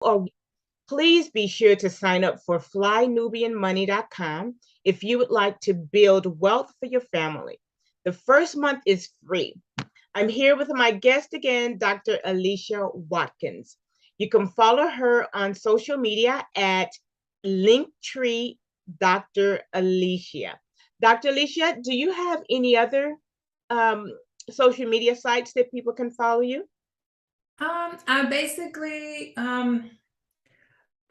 or please be sure to sign up for flynubianmoney.com if you would like to build wealth for your family. The first month is free. I'm here with my guest again, Dr. Alicia Watkins. You can follow her on social media at Linktree Dr. Alicia. Dr. Alicia, do you have any other um, social media sites that people can follow you?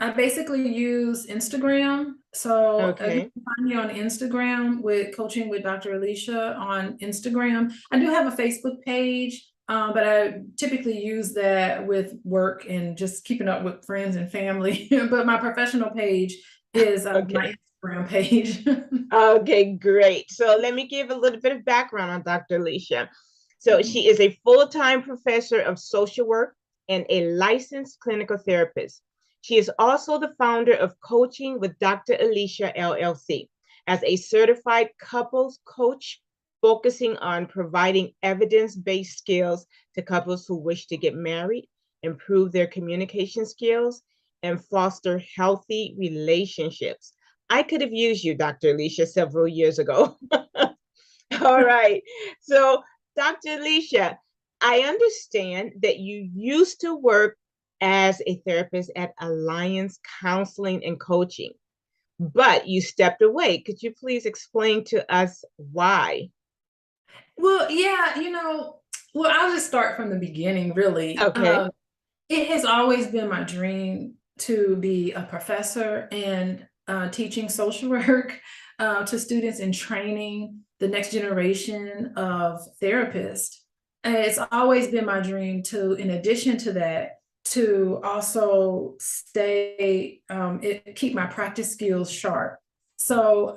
I basically use Instagram. So you Okay. can find me on Instagram with Coaching with Dr. Alicia on Instagram. I do have a Facebook page, but I typically use that with work and just keeping up with friends and family. But my professional page is my Okay. Instagram page. Okay, great. So let me give a little bit of background on Dr. Alicia. So she is a full-time professor of social work and a licensed clinical therapist. She is also the founder of Coaching with Dr. Alicia LLC as a certified couples coach focusing on providing evidence-based skills to couples who wish to get married, improve their communication skills, and foster healthy relationships. I could have used you, Dr. Alicia, several years ago. All right. So, Dr. Alicia, I understand that you used to work as a therapist at Alliance Counseling and Coaching, but you stepped away. Could you please explain to us why? Well, yeah, well, I'll just start from the beginning, really. Okay. It has always been my dream to be a professor and teaching social work to students and training the next generation of therapists. And it's always been my dream to, in addition to that, to also keep my practice skills sharp. So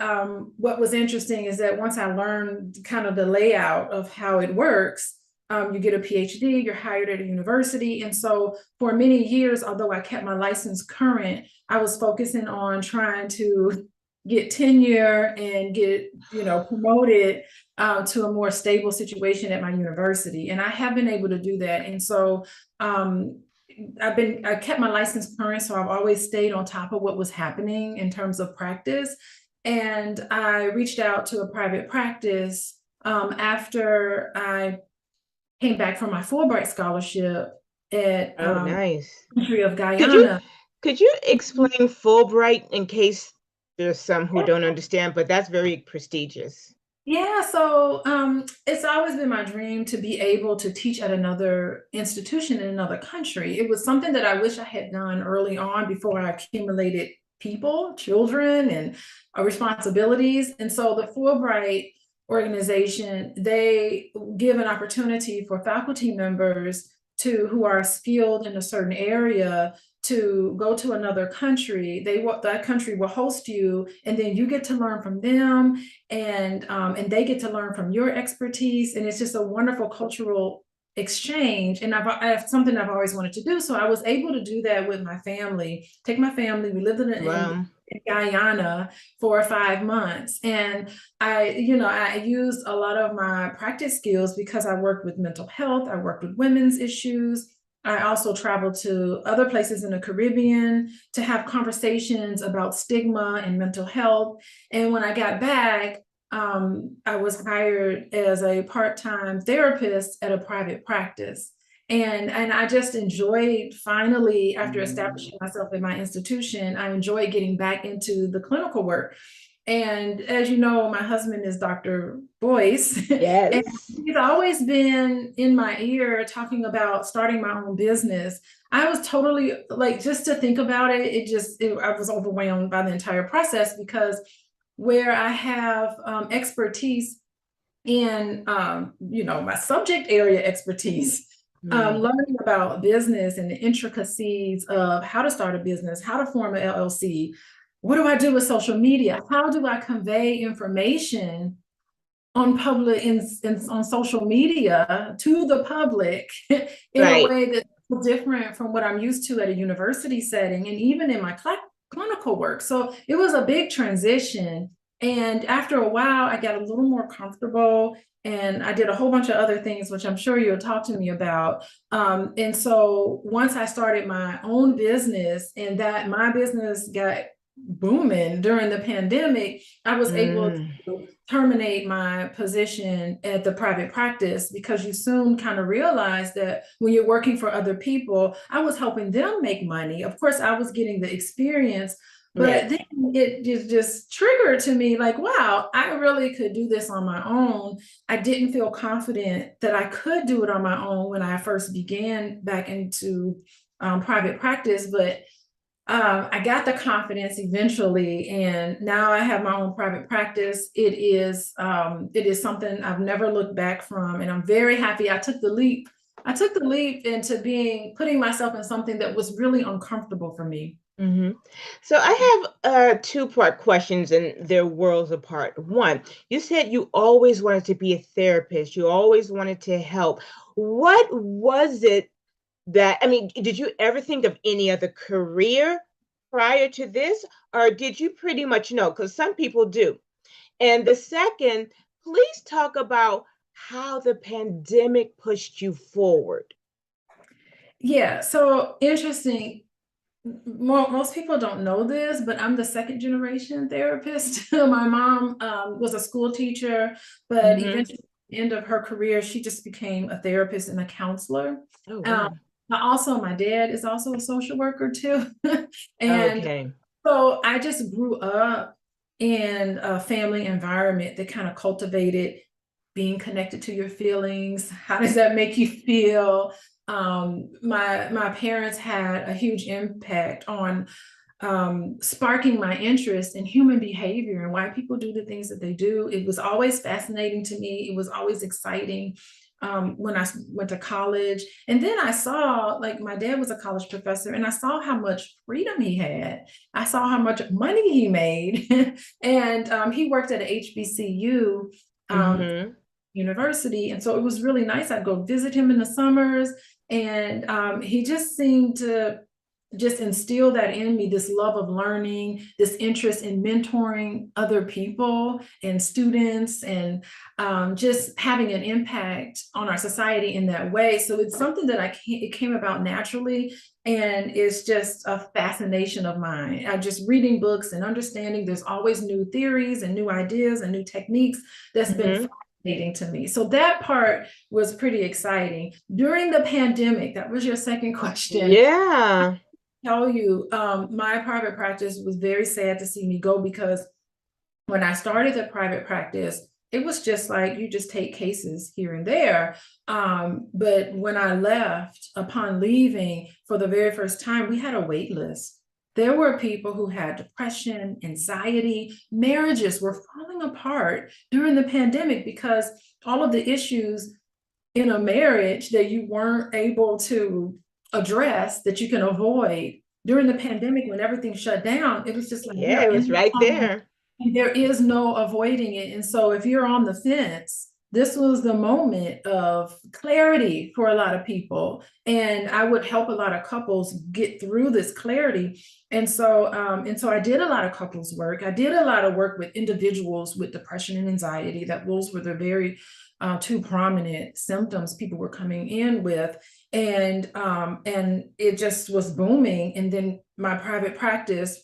what was interesting is that once I learned kind of the layout of how it works, you get a PhD, you're hired at a university. And so for many years, although I kept my license current, I was focusing on trying to get tenure and get, promoted to a more stable situation at my university. And I have been able to do that. And so I kept my license current. So I've always stayed on top of what was happening in terms of practice. And I reached out to a private practice after I came back from my Fulbright scholarship at Oh, nice. country of Could you Guyana. could you explain Fulbright in case there's some who don't understand, but that's very prestigious. Yeah, so it's always been my dream to be able to teach at another institution in another country. It was something that I wish I had done early on before I accumulated people, children, and responsibilities. And so the Fulbright organization, they give an opportunity for faculty members to who are skilled in a certain area to go to another country. That country will host you, and then you get to learn from them, and they get to learn from your expertise, and it's just a wonderful cultural exchange. And I have something I've always wanted to do, so I was able to do that with my family. Take my family. We lived Wow. in Guyana for 5 months, and I used a lot of my practice skills because I worked with mental health. I worked with women's issues. I also traveled to other places in the Caribbean to have conversations about stigma and mental health. And when I got back, I was hired as a part-time therapist at a private practice. And I just enjoyed, finally, after establishing myself in my institution, I enjoyed getting back into the clinical work. And as you know, my husband is Dr. Boyce, and Yes. he's always been in my ear talking about starting my own business. I was totally like, just to think about it, I was overwhelmed by the entire process, because where I have expertise in, my subject area expertise, Mm. learning about business and the intricacies of how to start a business, how to form an LLC. What do I do with social media? How do I convey information on on social media to the public in a Right. way that's different from what I'm used to at a university setting and even in my clinical work. So it was a big transition. And after a while, I got a little more comfortable and I did a whole bunch of other things, which I'm sure you'll talk to me about. And so once I started my own business and that my business got booming during the pandemic, I was able Mm, to terminate my position at the private practice because you soon kind of realize that when you're working for other people, I was helping them make money. Of course, I was getting the experience, but right. then it just triggered to me like, wow, I really could do this on my own. I didn't feel confident that I could do it on my own when I first began back into private practice, but I got the confidence eventually, and now I have my own private practice. It is something I've never looked back from, and I'm very happy I took the leap. I took the leap into putting myself in something that was really uncomfortable for me. Hmm. So I have two-part questions, and they're worlds apart. One, you said you always wanted to be a therapist. You always wanted to help. What was it that, I mean, did you ever think of any other career prior to this, or did you pretty much know? Because some people do. And the second, please talk about how the pandemic pushed you forward. Yeah, so interesting. Most people don't know this, but I'm the second generation therapist. My mom was a school teacher, but Hmm. eventually, at the end of her career, she just became a therapist and a counselor. Oh, Um, wow. also, my dad is also a social worker too. And Okay. so I just grew up in a family environment that kind of cultivated being connected to your feelings. How does that make you feel? My parents had a huge impact on sparking my interest in human behavior and why people do the things that they do. It was always fascinating to me. It was always exciting. When I went to college, and then I saw, like, my dad was a college professor, and I saw how much freedom he had. I saw how much money he made, and he worked at a HBCU. Hmm. University. And so it was really nice. I'd go visit him in the summers. And he just seemed to just instill that in me, this love of learning, this interest in mentoring other people and students, and just having an impact on our society in that way. So it's something that it came about naturally. And it's just a fascination of mine. I just reading books and understanding there's always new theories and new ideas and new techniques that's been Hmm. fascinating to me. So that part was pretty exciting. During the pandemic, that was your second question. Yeah. Tell you, my private practice was very sad to see me go because when I started the private practice, it was just like you just take cases here and there. But when I left, upon leaving for the very first time, we had a wait list. There were people who had depression, anxiety, marriages were falling apart during the pandemic because all of the issues in a marriage that you weren't able to address, that you can avoid during the pandemic when everything shut down. It was just like we Yeah, are it in was this right moment there. and there is no avoiding it. And so if you're on the fence, this was the moment of clarity for a lot of people. And I would help a lot of couples get through this clarity. And so I did a lot of couples work. I did a lot of work with individuals with depression and anxiety. That those were the very two prominent symptoms people were coming in with. And it just was booming. And then my private practice,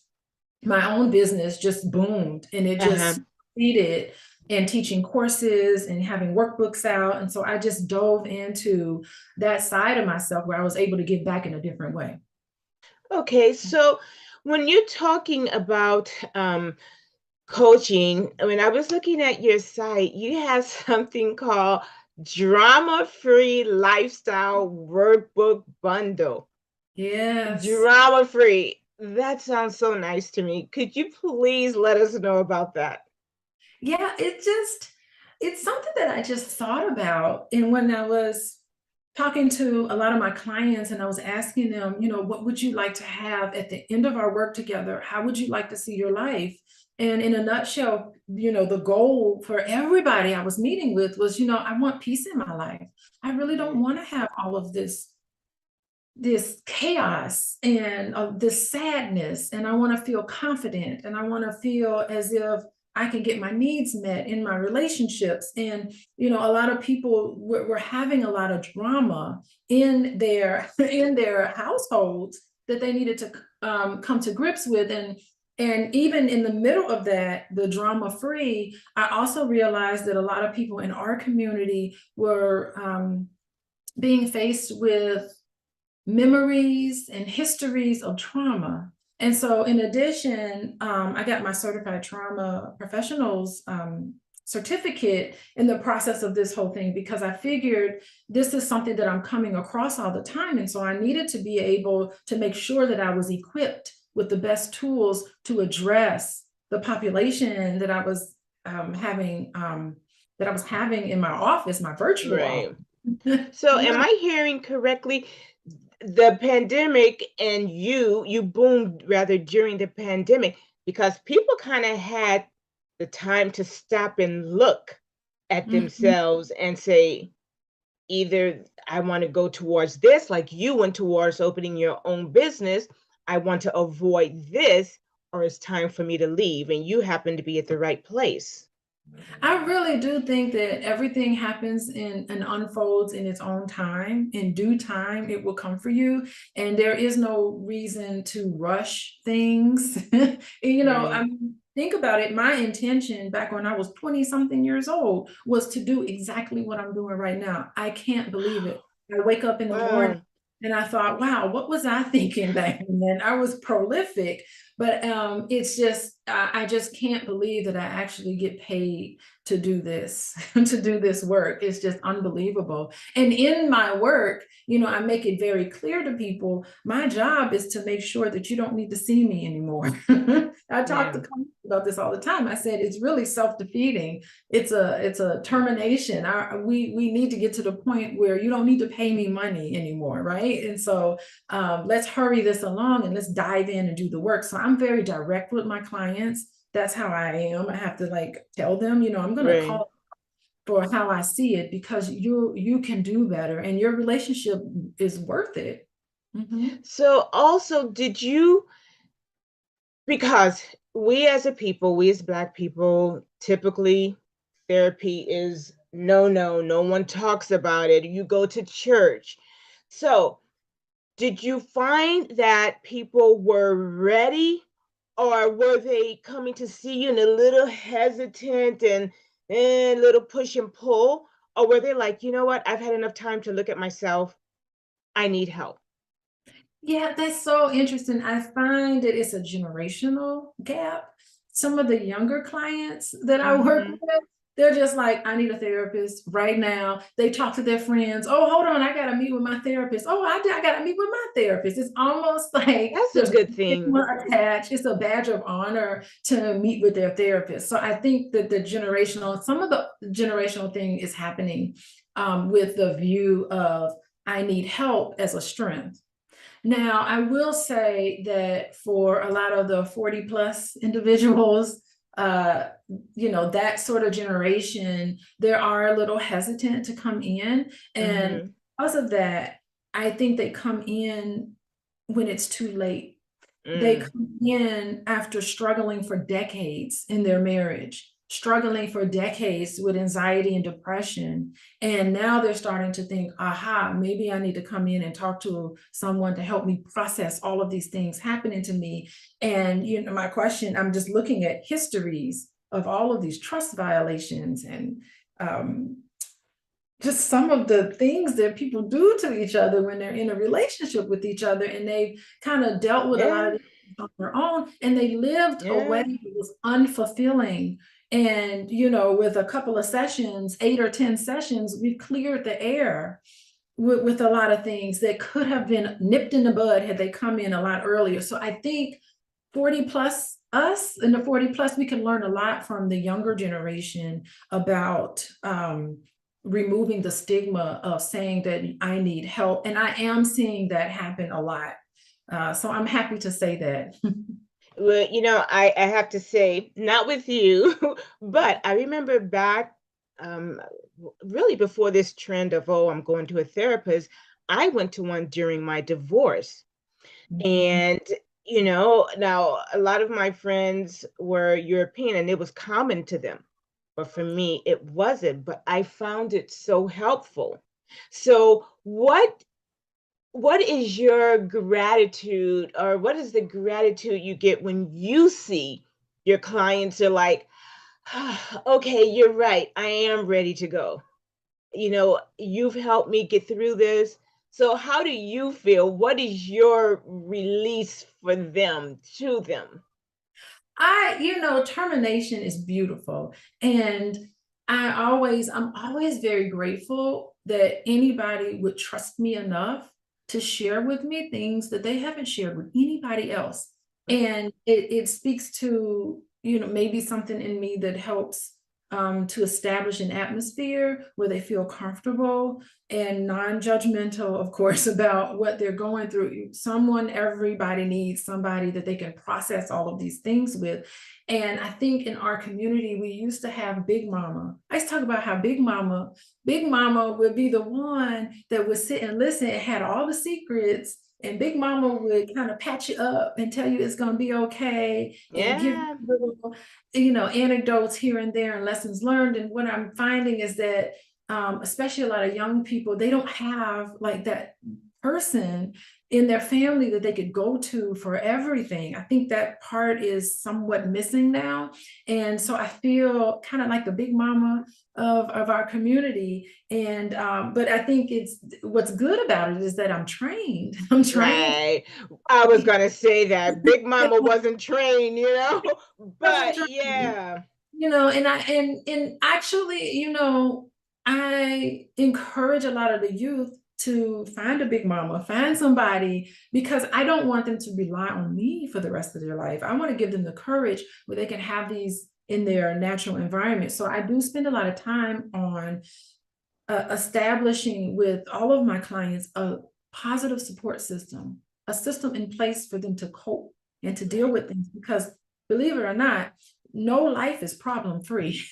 my own business just boomed, and it Uh-huh. just succeeded in teaching courses and having workbooks out. And so I just dove into that side of myself where I was able to give back in a different way. Okay, so when you're talking about coaching, I mean, I was looking at your site, you have something called Drama-Free Lifestyle Workbook Bundle. Yes. Drama-free. That sounds so nice to me. Could you please let us know about that? Yeah, it's something that I just thought about. And when I was talking to a lot of my clients and I was asking them, what would you like to have at the end of our work together? How would you like to see your life? And in a nutshell, the goal for everybody I was meeting with was, I want peace in my life. I really don't want to have all of this chaos and this sadness, and I want to feel confident, and I want to feel as if I can get my needs met in my relationships. And, you know, a lot of people were having a lot of drama in their in their households that they needed to come to grips with. And even in the middle of that, the drama free, I also realized that a lot of people in our community were being faced with memories and histories of trauma. And so, in addition, I got my certified trauma professionals certificate in the process of this whole thing, because I figured this is something that I'm coming across all the time. And so I needed to be able to make sure that I was equipped with the best tools to address the population that I was having in my office, my virtual Right. office. So am Yeah. I hearing correctly? The pandemic and you boomed rather during the pandemic because people kind of had the time to stop and look at Mhm. themselves and say, either I want to go towards this, like you went towards opening your own business, I want to avoid this, or it's time for me to leave. And you happen to be at the right place. I really do think that everything happens in and unfolds in its own time. In due time, it will come for you. And there is no reason to rush things. You know, I Right, mean, think about it. My intention back when I was 20 something years old was to do exactly what I'm doing right now. I can't believe it. I wake up in the morning wow. and I thought, wow, what was I thinking back then? I was prolific, but it's just, I just can't believe that I actually get paid to do this, to do this work. It's just unbelievable. And in my work, you know, I make it very clear to people, my job is to make sure that you don't need to see me anymore. I talk to Yeah, clients about this all the time. I said it's really self-defeating. It's a termination. We need to get to the point where you don't need to pay me money anymore, right? And so let's hurry this along and let's dive in and do the work. So I'm very direct with my clients. That's how I am. I have to like tell them, you know, I'm going to right. call for how I see it, because you can do better and your relationship is worth it. Mhm. So also, did you, because we as a people, we as Black people, typically therapy is no, no, no one talks about it. You go to church. So, did you find that people were ready, or were they coming to see you and a little hesitant and a little push and pull? Or were they like, you know what, I've had enough time to look at myself. I need help. Yeah, that's so interesting. I find that it's a generational gap. Some of the younger clients that I work Hmm. with, they're just like, I need a therapist right now. They talk to their friends. Oh, hold on, I gotta meet with my therapist. Oh, I gotta meet with my therapist. It's almost like That's a there's a good thing. stigma attached. It's a badge of honor to meet with their therapist. So I think that some of the generational thing is happening with the view of I need help as a strength. Now, I will say that for a lot of the 40 plus individuals, uh, you know, that sort of generation, they are a little hesitant to come in. And Hmm. because of that, I think they come in when it's too late. They Mm. come in after struggling for decades in their marriage, struggling for decades with anxiety and depression. And now they're starting to think, aha, maybe I need to come in and talk to someone to help me process all of these things happening to me. And, you know, my question, I'm just looking at histories of all of these trust violations and um, just some of the things that people do to each other when they're in a relationship with each other, and they've kind of dealt with a lot of Yeah, this on their own, and they lived a way yeah, that was unfulfilling. And you know, with a couple of sessions, 8 or 10 sessions, we cleared the air with a lot of things that could have been nipped in the bud had they come in a lot earlier. So I think 40 plus us, in the 40 plus, we can learn a lot from the younger generation about removing the stigma of saying that I need help. And I am seeing that happen a lot. So I'm happy to say that. well, I have to say, not with you, but I remember back, um, really before this trend of, oh, I'm going to a therapist, I went to one during my divorce. Mhm. And, now a lot of my friends were European and it was common to them. But for me, it wasn't, but I found it so helpful. So what is your gratitude, or what is the gratitude you get when you see your clients are like, "Ah, okay, you're right. I am ready to go. You've helped me get through this." So how do you feel? What is your release for them, to them? Termination is beautiful. And I'm always very grateful that anybody would trust me enough to share with me things that they haven't shared with anybody else. And it speaks to, maybe something in me that helps to establish an atmosphere where they feel comfortable and non-judgmental, of course, about what they're going through. Everybody needs somebody that they can process all of these things with. And I think in our community, we used to have Big Mama. I used to talk about how Big Mama would be the one that would sit and listen and had all the secrets. And Big Mama would kind of patch you up and tell you it's going to be okay and give you Yeah, little, anecdotes here and there and lessons learned. And what I'm finding is that especially a lot of young people, they don't have like that person in their family that they could go to for everything. I think that part is somewhat missing now. And so I feel kind of like the Big Mama of our community. And but I think it's what's good about it is that I'm trained. I'm trained. right. I was gonna say that Big Mama wasn't trained, Wasn't but trained. yeah, And actually, I encourage a lot of the youth to find a Big Mama, find somebody, because I don't want them to rely on me for the rest of their life. I want to give them the courage where they can have these in their natural environment. So I do spend a lot of time on establishing with all of my clients a positive support system, a system in place for them to cope and to deal right, with things. Because believe it or not, no life is problem free.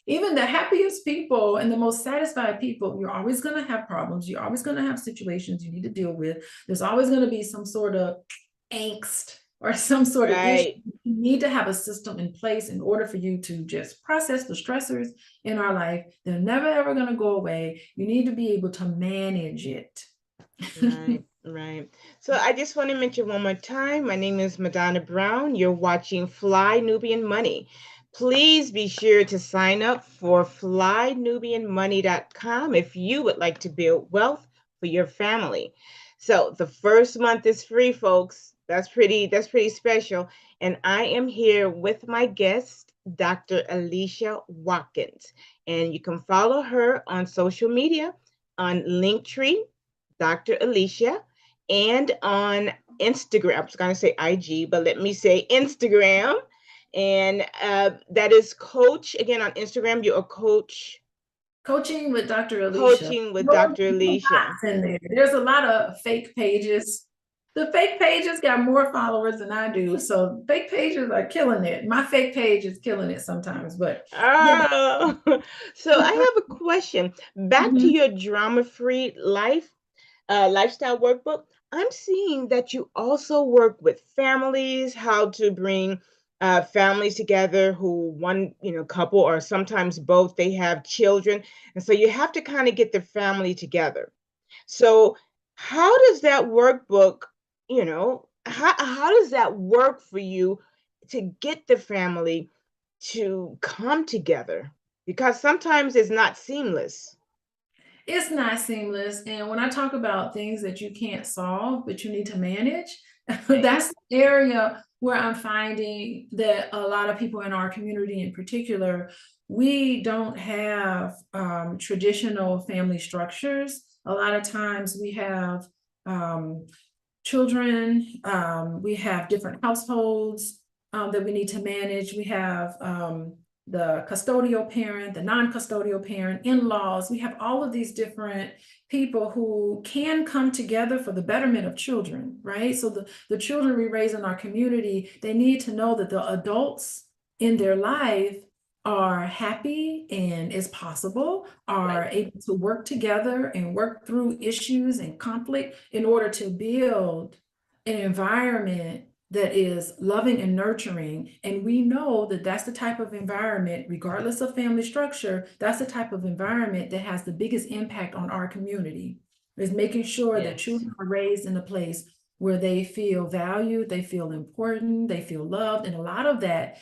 Even the happiest people and the most satisfied people, you're always going to have problems. You're always going to have situations you need to deal with. There's always going to be some sort of angst or some sort of issue. right, You need to have a system in place in order for you to just process the stressors in our life. They're never ever going to go away. You need to be able to manage it. right, right. So I just want to mention one more time. My name is Madonna Brown. You're watching Fly Nubian Money. Please be sure to sign up for flynubianmoney.com if you would like to build wealth for your family. So the first month is free, folks. That's pretty special. And I am here with my guest, Dr. Alicia Watkins. And you can follow her on social media on Linktree, Dr. Alicia, and on Instagram. I was going to say IG, but let me say Instagram. And that is Coach. Again, on Instagram, you're a coach, Coaching with Dr. Alicia. coaching with No, Dr. no Alicia. bots in there. There's a lot of fake pages. The fake pages got more followers than I do. So fake pages are killing it. My fake page is killing it sometimes, but yeah. Oh, so I have a question. Back to Mhm. your drama-free lifestyle workbook. I'm seeing that you also work with families, how to bring families together who one, couple or sometimes both, they have children. And so you have to kind of get the family together. So how does that workbook, how does that work for you to get the family to come together? Because sometimes it's not seamless. It's not seamless. And when I talk about things that you can't solve, but you need to manage, Right. that's the area where I'm finding that a lot of people in our community in particular, we don't have traditional family structures. A lot of times we have um, children, we have different households that we need to manage. We have the custodial parent, the non-custodial parent, in-laws. We have all of these different people who can come together for the betterment of children, right? So the children we raise in our community, they need to know that the adults in their life are happy and is possible, Right. are able to work together and work through issues and conflict in order to build an environment that is loving and nurturing. And we know that that's the type of environment, regardless of family structure, that's the type of environment that has the biggest impact on our community, is making sure that Yes. children are raised in a place where they feel valued, they feel important, they feel loved. And a lot of that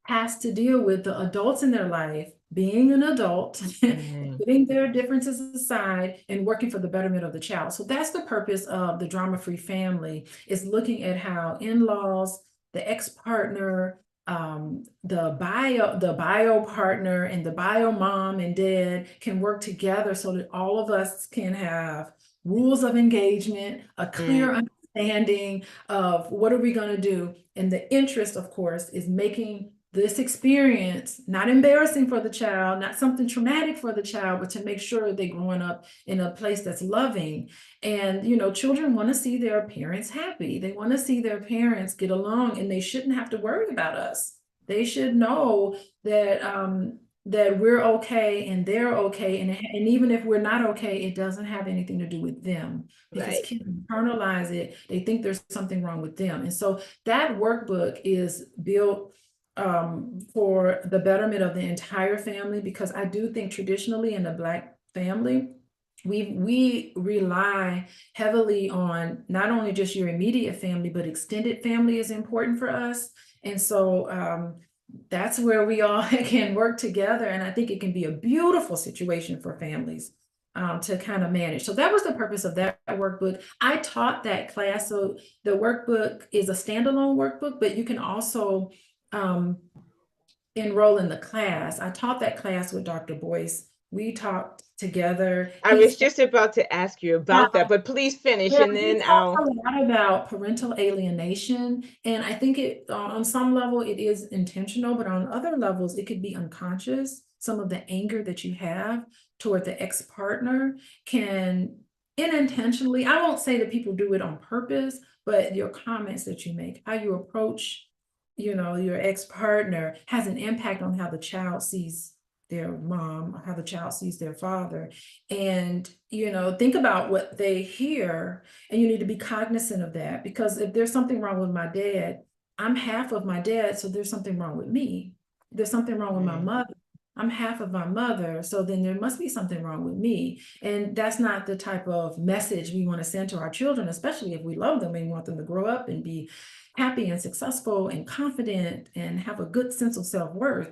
has to deal with the adults in their life being an adult, Mm, putting their differences aside and working for the betterment of the child. So that's the purpose of the drama-free family, is looking at how in-laws, the ex-partner, the bio partner and the bio mom and dad can work together so that all of us can have rules of engagement, a clear mm, understanding of what are we going to do. And the interest, of course, is making this experience not embarrassing for the child, not something traumatic for the child, but to make sure they're growing up in a place that's loving. And, children want to see their parents happy. They want to see their parents get along, and they shouldn't have to worry about us. They should know that we're okay and they're okay. And even if we're not okay, it doesn't have anything to do with them, because right. kids internalize it. They think there's something wrong with them. And so that workbook is built for the betterment of the entire family, because I do think traditionally in the Black family, we rely heavily on not only just your immediate family, but extended family is important for us. And so that's where we all can work together. And I think it can be a beautiful situation for families to kind of manage. So that was the purpose of that workbook. I taught that class. So the workbook is a standalone workbook, but you can also enroll in the class. I taught that class with Dr. Boyce. We talked together. I was just about to ask you about that, but please finish Yeah, and he then talks a I'll. lot about parental alienation, and I think on some level it is intentional, but on other levels it could be unconscious. Some of the anger that you have toward the ex-partner can unintentionally, I won't say that people do it on purpose, but your comments that you make, how you approach, your ex-partner has an impact on how the child sees their mom, how the child sees their father. And, think about what they hear, and you need to be cognizant of that, because if there's something wrong with my dad, I'm half of my dad, so there's something wrong with me. If there's something wrong with my Mm, mother, I'm half of my mother, so then there must be something wrong with me. And that's not the type of message we want to send to our children, especially if we love them and want them to grow up and be happy and successful and confident and have a good sense of self-worth,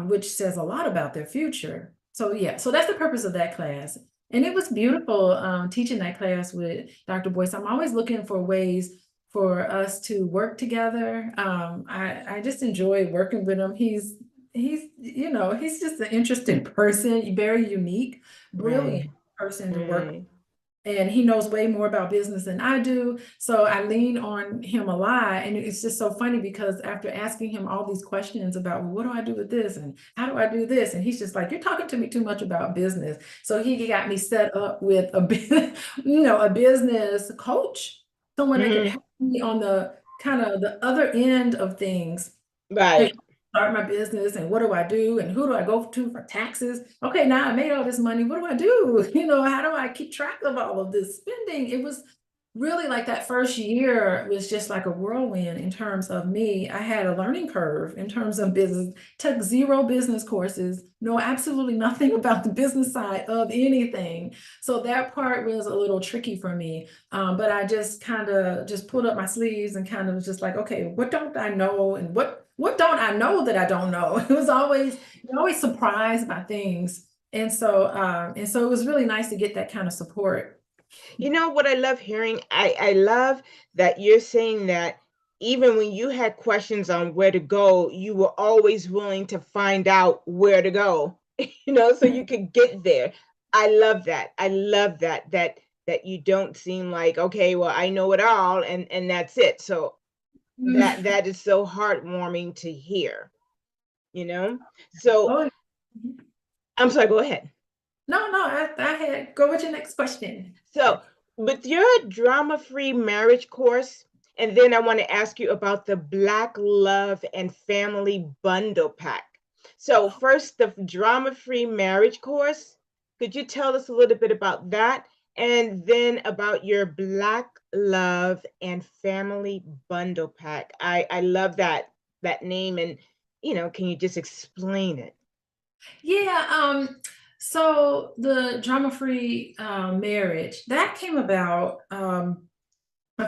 which says a lot about their future. So yeah, so that's the purpose of that class. And it was beautiful teaching that class with Dr. Boyce. I'm always looking for ways for us to work together. I just enjoy working with him. He's just an interesting person, very unique, brilliant mm, person to work with, mm. and he knows way more about business than I do. So I lean on him a lot. And it's just so funny, because after asking him all these questions about, well, what do I do with this? And how do I do this? And he's just like, you're talking to me too much about business. So he got me set up with a business coach, someone that could Mm, help me on the kind of the other end of things. Hey, right. start my business, and what do I do, and who do I go to for taxes? Okay, now I made all this money. What do I do? How do I keep track of all of this spending? It was really like that first year was just like a whirlwind in terms of me. I had a learning curve in terms of business, took 0 business courses, know absolutely nothing about the business side of anything. So that part was a little tricky for me. But I just kind of just pulled up my sleeves and kind of was just like, okay, what don't I know? And what don't I know that I don't know? It was you're always surprised by things. And so it was really nice to get that kind of support. You know what I love hearing? I love that you're saying that even when you had questions on where to go, you were always willing to find out where to go, so you could get there. I love that. I love that you don't seem like, okay, well, I know it all and that's it. So that is so heartwarming to hear, you know? So Oh, I'm sorry, go ahead. no, I had go with your next question. So, with your drama-free marriage course, and then I want to ask you about the Black Love and Family Bundle Pack. So, first, the drama-free marriage course. Could you tell us a little bit about that? And then about your Black love, and family bundle pack. I love that name, and can you just explain it? Yeah, so the drama-free marriage that came about, of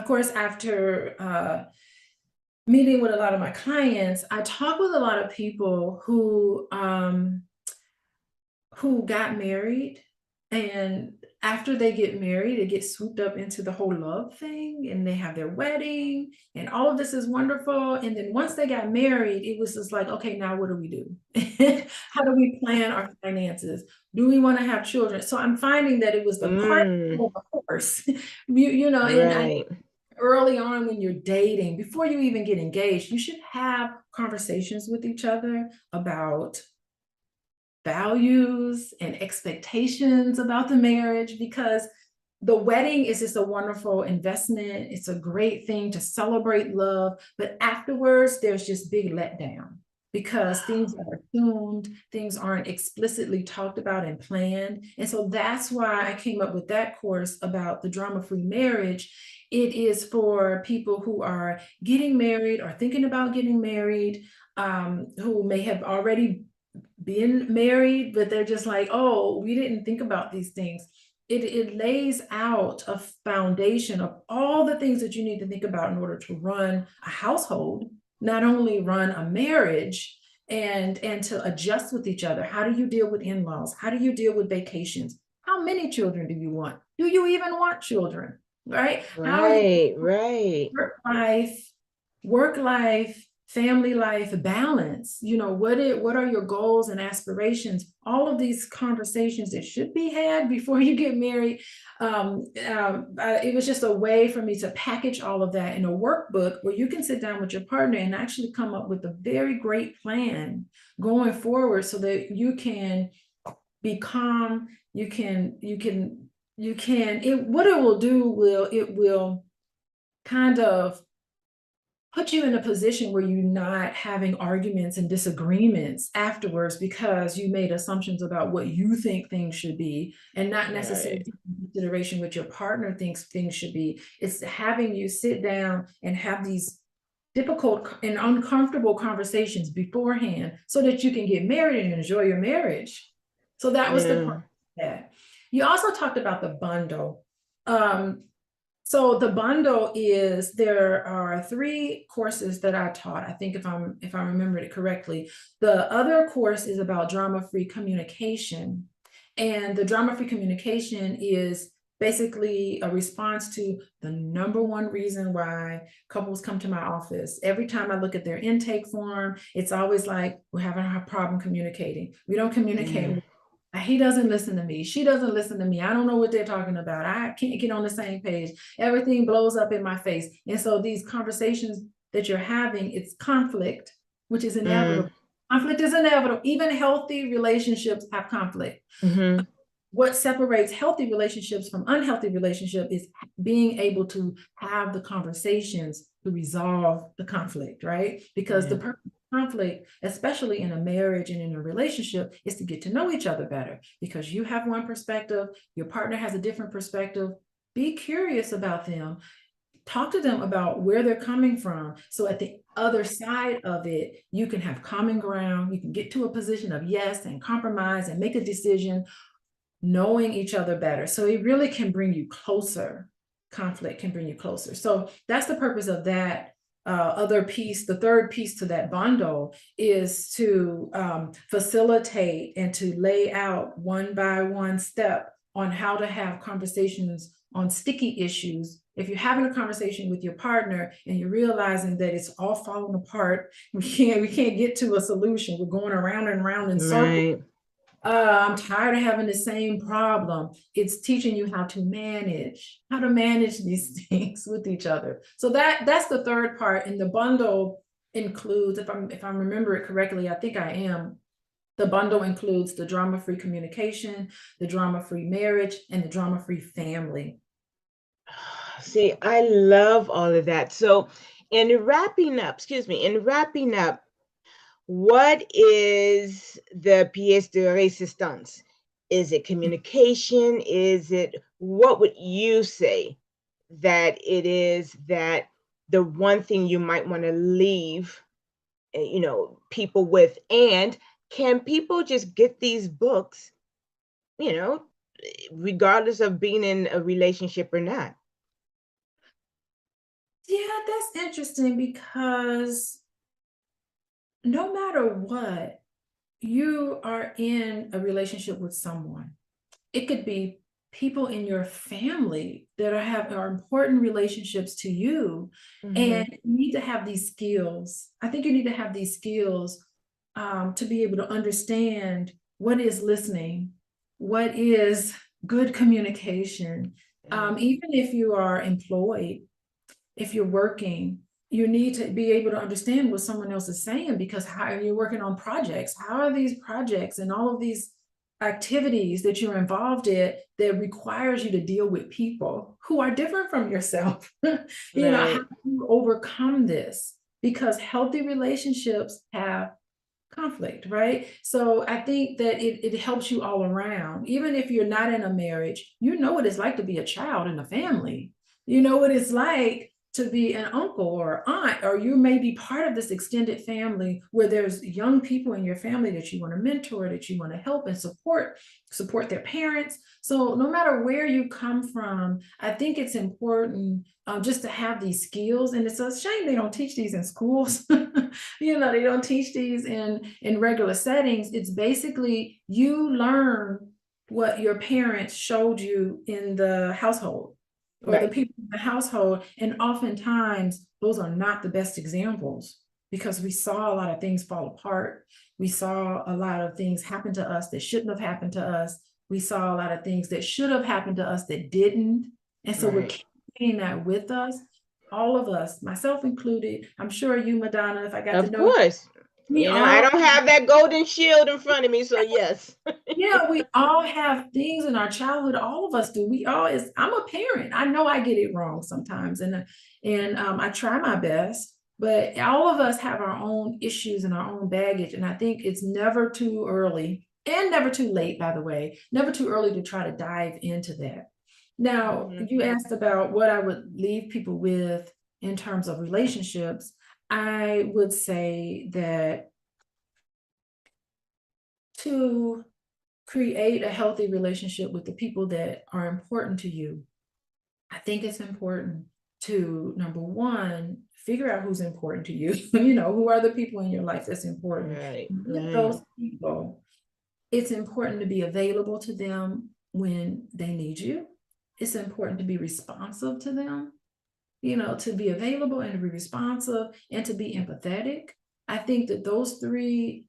course, after meeting with a lot of my clients. I talk with a lot of people who got married, and after they get married, they get swooped up into the whole love thing, and they have their wedding, and all of this is wonderful. And then once they got married, it was just like, okay, now what do we do? How do we plan our finances? Do we want to have children? So I'm finding that it was the cart Mm, before the horse. And I right. early on when you're dating, before you even get engaged, you should have conversations with each other about values and expectations about the marriage, because the wedding is just a wonderful investment. It's a great thing to celebrate love, but afterwards there's just big letdown because things are assumed, things aren't explicitly talked about and planned. And so that's why I came up with that course about the drama-free marriage. It is for people who are getting married or thinking about getting married, who may have already been married, but they're just like, oh, we didn't think about these things. It lays out a foundation of all the things that you need to think about in order to run a household, not only run a marriage, and to adjust with each other. How do you deal with in-laws? How do you deal with vacations? How many children do you want? Do you even want children? Right? How are you Right, right. work life, family life balance? What are your goals and aspirations? All of these conversations that should be had before you get married. It was just a way for me to package all of that in a workbook where you can sit down with your partner and actually come up with a very great plan going forward, so that you can be calm. What it will do will kind of put you in a position where you're not having arguments and disagreements afterwards because you made assumptions about what you think things should be, and not necessarily Right. taking consideration what your partner thinks things should be. It's having you sit down and have these difficult and uncomfortable conversations beforehand so that you can get married and enjoy your marriage. So that was the part Yeah. of that. You also talked about the bundle. So the bundle is, there are 3 courses that I taught. I think if I remembered it correctly. The other course is about drama-free communication. And the drama-free communication is basically a response to the number one reason why couples come to my office. Every time I look at their intake form, it's always like, we're having a problem communicating. We don't communicate. Mm, He doesn't listen to me. She doesn't listen to me. I don't know what they're talking about. I can't get on the same page. Everything blows up in my face. And so these conversations that you're having, it's conflict, which is mm, inevitable. Conflict is inevitable. Even healthy relationships have conflict. mm-hmm. What separates healthy relationships from unhealthy relationship is being able to have the conversations to resolve the conflict, right? Because the Yeah. purpose of conflict, especially in a marriage and in a relationship, is to get to know each other better, because you have one perspective, your partner has a different perspective. Be curious about them. Talk to them about where they're coming from. So at the other side of it, you can have common ground. You can get to a position of yes and compromise and make a decision, knowing each other better. So it really can bring you closer. Conflict can bring you closer. So that's the purpose of that other piece. The third piece to that bundle is to facilitate and to lay out one by one step on how to have conversations on sticky issues. If you're having a conversation with your partner and you're realizing that it's all falling apart, we can't get to a solution. We're going around and around in circles. Right. I'm tired of having the same problem. It's teaching you how to manage these things with each other. So that's the third part. And the bundle includes, if I remember it correctly, I think I am, the bundle includes the drama-free communication, the drama-free marriage, and the drama-free family. See, I love all of that. So, in wrapping up, what is the pièce de résistance? Is it communication? Is it, what would you say? that it is that the one thing you might want to leave, people with? And can people just get these books, you know, regardless of being in a relationship or not? Yeah, that's interesting because no matter what, you are in a relationship with someone. It could be people in your family that are important relationships to you, Hmm. and you need to have these skills. I think you need to have these skills to be able to understand what is listening, what is good communication. Right. Even if you are employed, if you're working, you need to be able to understand what someone else is saying, because how you're working on projects, how are these projects and all of these activities that you're involved in that requires you to deal with people who are different from yourself. How Right. do you overcome this? Because healthy relationships have conflict, right? So I think that it helps you all around. Even if you're not in a marriage, you know what it's like to be a child in a family. You know what it's like to be an uncle or aunt, or you may be part of this extended family where there's young people in your family that you want to mentor, that you want to help and support their parents. So no matter where you come from, I think it's important just to have these skills. And it's a shame they don't teach these in schools. They don't teach these in regular settings. It's basically you learn what your parents showed you in the household, or the Right. people in the household. And oftentimes those are not the best examples, because we saw a lot of things fall apart. We saw a lot of things happen to us that shouldn't have happened to us. We saw a lot of things that should have happened to us that didn't. And so we're Right. carrying that with us, all of us, myself included. I'm sure you, Madonna, if I got to Of know you, course. we I all, don't have that golden shield in front of me, so yes. yeah, we all have things in our childhood. All of us do. We all is. I'm a parent. I know I get it wrong sometimes, and I try my best. But all of us have our own issues and our own baggage, and I think it's never too early and never too late. By the way, never too early to try to dive into that. Now, Hmm. you asked about what I would leave people with in terms of relationships. I would say that to create a healthy relationship with the people that are important to you, I think it's important to, number one, figure out who's important to you. Who are the people in your life that's important. Right. With Right. those people, it's important to be available to them when they need you. It's important to be responsive to them, to be available and to be responsive and to be empathetic. I think that those three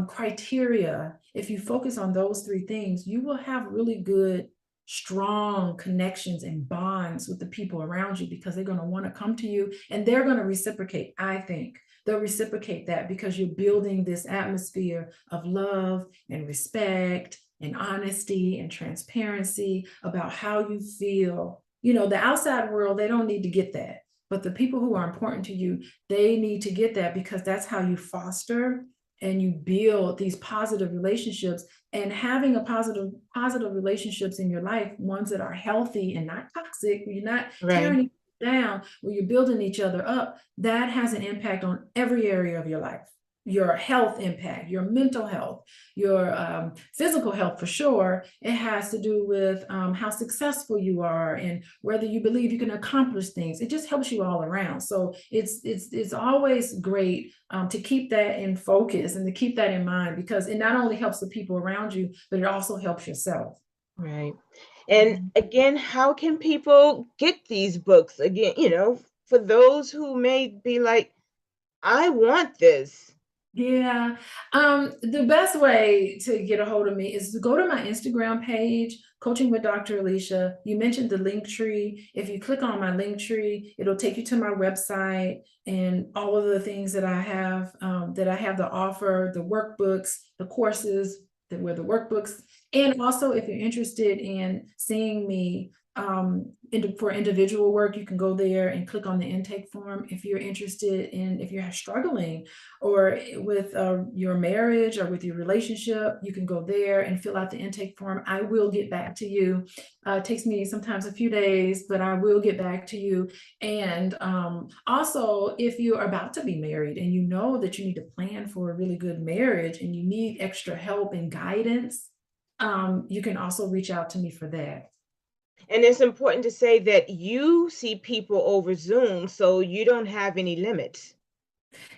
criteria, if you focus on those three things, you will have really good, strong connections and bonds with the people around you, because they're going to want to come to you and they're going to reciprocate. I think they'll reciprocate that because you're building this atmosphere of love and respect and honesty and transparency about how you feel. The outside world, they don't need to get that. But the people who are important to you, they need to get that, because that's how you foster and you build these positive relationships. And having a positive relationships in your life, ones that are healthy and not toxic, where you're not Right. tearing each other down, where you're building each other up, that has an impact on every area of your life. Your health impact, your mental health, your physical health, for sure. It has to do with how successful you are and whether you believe you can accomplish things. It just helps you all around. So it's always great to keep that in focus and to keep that in mind, because it not only helps the people around you, but it also helps yourself. Right. And again, how can people get these books? Again, for those who may be like, I want this. Yeah. The best way to get a hold of me is to go to my Instagram page, Coaching with Dr. Alicia. You mentioned the link tree. If you click on my link tree, it'll take you to my website and all of the things that I have to offer, the workbooks, the courses that were the workbooks. And also, if you're interested in seeing me For individual work, you can go there and click on the intake form. If you're interested in, if you're struggling or with your marriage or with your relationship, you can go there and fill out the intake form. I will get back to you. It takes me sometimes a few days, but I will get back to you. And also, if you're about to be married and you know that you need to plan for a really good marriage and you need extra help and guidance, you can also reach out to me for that. And it's important to say that you see people over Zoom, so you don't have any limits.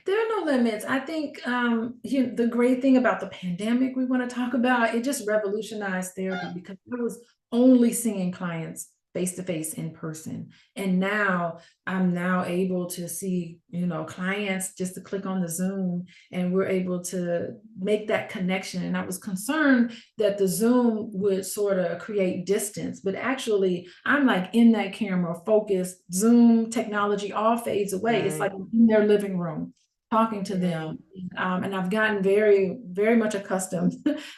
There are no limits. I think the great thing about the pandemic we want to talk about, it just revolutionized therapy because I was only seeing clients face to face in person. And now I'm now able to see, clients just to click on the Zoom and we're able to make that connection. And I was concerned that the Zoom would sort of create distance, but actually I'm like in that camera focused. Zoom technology all fades away. It's Right, like in their living room talking to right. them. And I've gotten very, very much accustomed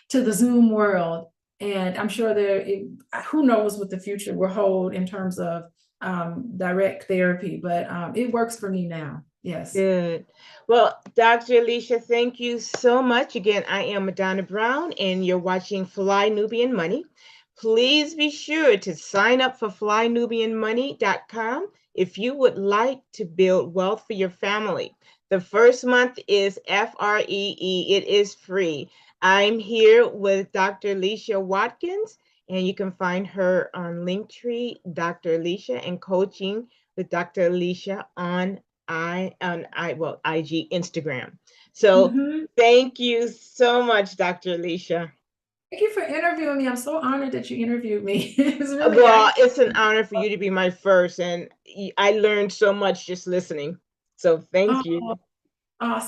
to the Zoom world. And I'm sure who knows what the future will hold in terms of direct therapy, but it works for me now. Yes. Good. Well, Dr. Alicia, thank you so much. Again, I am Madonna Brown, and you're watching Fly Nubian Money. Please be sure to sign up for flynubianmoney.com if you would like to build wealth for your family. The first month is FREE, it is free. I'm here with Dr. Alicia Watkins, and you can find her on Linktree, Dr. Alicia, and coaching with Dr. Alicia on IG, Instagram. So Mhm. thank you so much, Dr. Alicia. Thank you for interviewing me. I'm so honored that you interviewed me. It was really, Well, it's an honor for you to be my first, and I learned so much just listening. So thank oh, you. awesome.